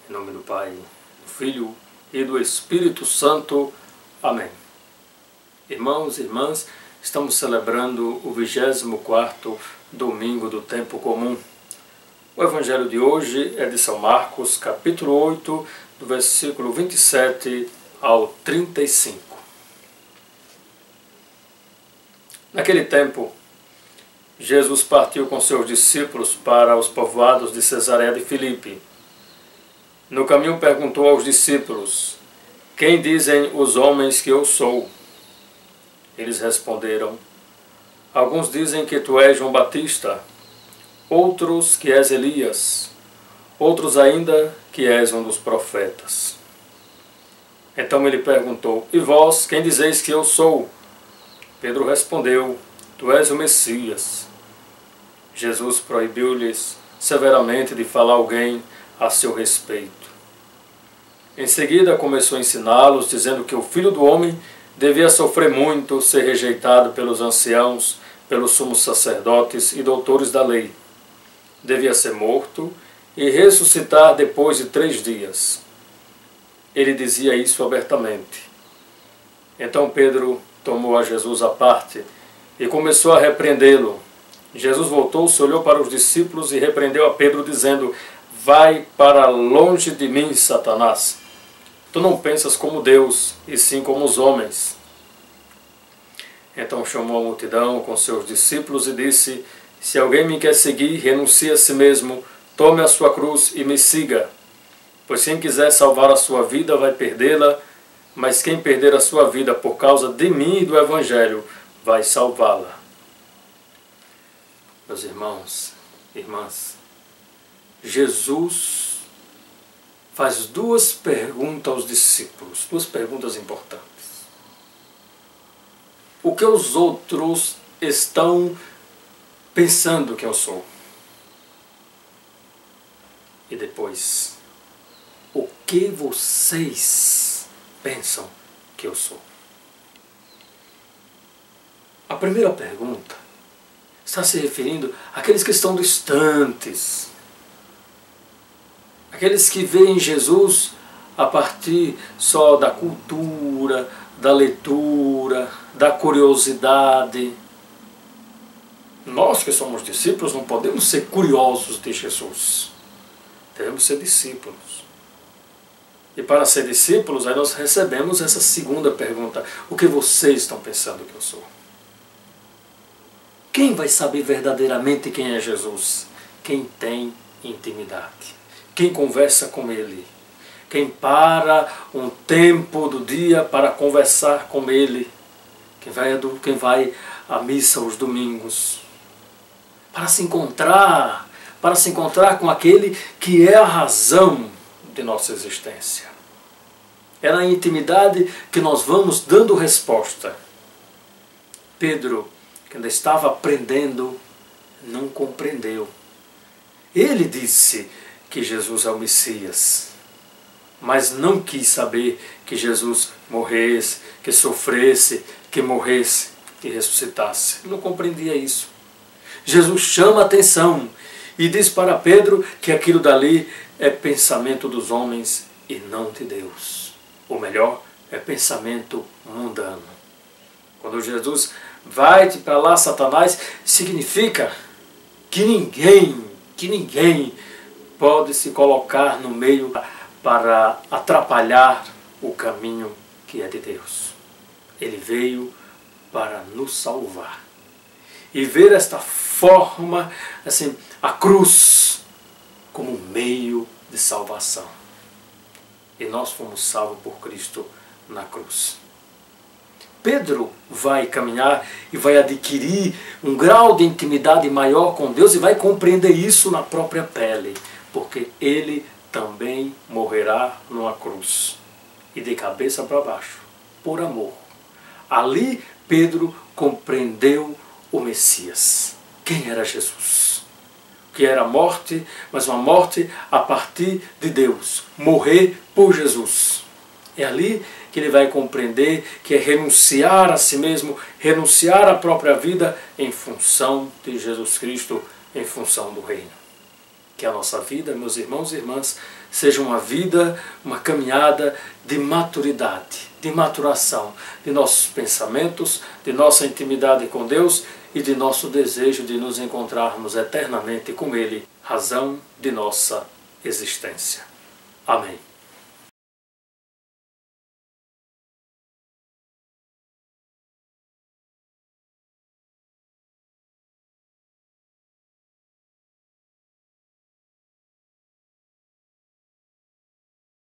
Em nome do Pai, do Filho e do Espírito Santo. Amém. Irmãos e irmãs, estamos celebrando o 24º domingo do tempo comum. O evangelho de hoje é de São Marcos, capítulo 8, do versículo 27 ao 35. Naquele tempo, Jesus partiu com seus discípulos para os povoados de Cesareia de Filipe. No caminho perguntou aos discípulos: "Quem dizem os homens que eu sou?" Eles responderam: "Alguns dizem que tu és João Batista, outros que és Elias, outros ainda que és um dos profetas." Então ele perguntou: "E vós, quem dizeis que eu sou?" Pedro respondeu: "Tu és o Messias." Jesus proibiu-lhes severamente de falar alguém a seu respeito. Em seguida começou a ensiná-los, dizendo que o Filho do Homem devia sofrer muito, ser rejeitado pelos anciãos, pelos sumos sacerdotes e doutores da lei. Devia ser morto e ressuscitar depois de 3 dias. Ele dizia isso abertamente. Então Pedro tomou a Jesus à parte e começou a repreendê-lo. Jesus voltou-se, olhou para os discípulos e repreendeu a Pedro, dizendo: "Vai para longe de mim, Satanás. Tu não pensas como Deus, e sim como os homens." Então chamou a multidão com seus discípulos e disse: "Se alguém me quer seguir, renuncie a si mesmo, tome a sua cruz e me siga. Pois quem quiser salvar a sua vida vai perdê-la, mas quem perder a sua vida por causa de mim e do Evangelho vai salvá-la." Meus irmãos e irmãs, Jesus faz 2 perguntas aos discípulos, 2 perguntas importantes. O que os outros estão pensando que eu sou? E depois, o que vocês pensam que eu sou? A primeira pergunta está se referindo àqueles que estão distantes, aqueles que veem Jesus a partir só da cultura, da leitura, da curiosidade. Nós que somos discípulos não podemos ser curiosos de Jesus. Devemos ser discípulos. E para ser discípulos, aí nós recebemos essa segunda pergunta: o que vocês estão pensando que eu sou? Quem vai saber verdadeiramente quem é Jesus? Quem tem intimidade. Quem conversa com Ele. Quem para um tempo do dia para conversar com Ele. Quem vai à missa aos domingos. Para se encontrar com aquele que é a razão de nossa existência. É na intimidade que nós vamos dando resposta. Pedro, que ainda estava aprendendo, não compreendeu. Ele disse que Jesus é o Messias, mas não quis saber que Jesus morresse, que sofresse, que morresse e ressuscitasse. Ele não compreendia isso. Jesus chama a atenção e diz para Pedro que aquilo dali é pensamento dos homens e não de Deus. Ou melhor, é pensamento mundano. Quando Jesus vai para lá, Satanás, significa que ninguém pode se colocar no meio para atrapalhar o caminho que é de Deus. Ele veio para nos salvar. E ver esta forma, assim, a cruz como um meio de salvação. E nós fomos salvos por Cristo na cruz. Pedro vai caminhar e vai adquirir um grau de intimidade maior com Deus e vai compreender isso na própria pele, porque ele também morrerá numa cruz e de cabeça para baixo, por amor. Ali Pedro compreendeu o Messias. Quem era Jesus? Que era a morte, mas uma morte a partir de Deus. Morrer por Jesus. É ali que ele vai compreender que é renunciar a si mesmo, renunciar à própria vida em função de Jesus Cristo, em função do reino. Que a nossa vida, meus irmãos e irmãs, seja uma vida, uma caminhada de maturidade, de maturação, de nossos pensamentos, de nossa intimidade com Deus e de nosso desejo de nos encontrarmos eternamente com Ele, razão de nossa existência. Amém.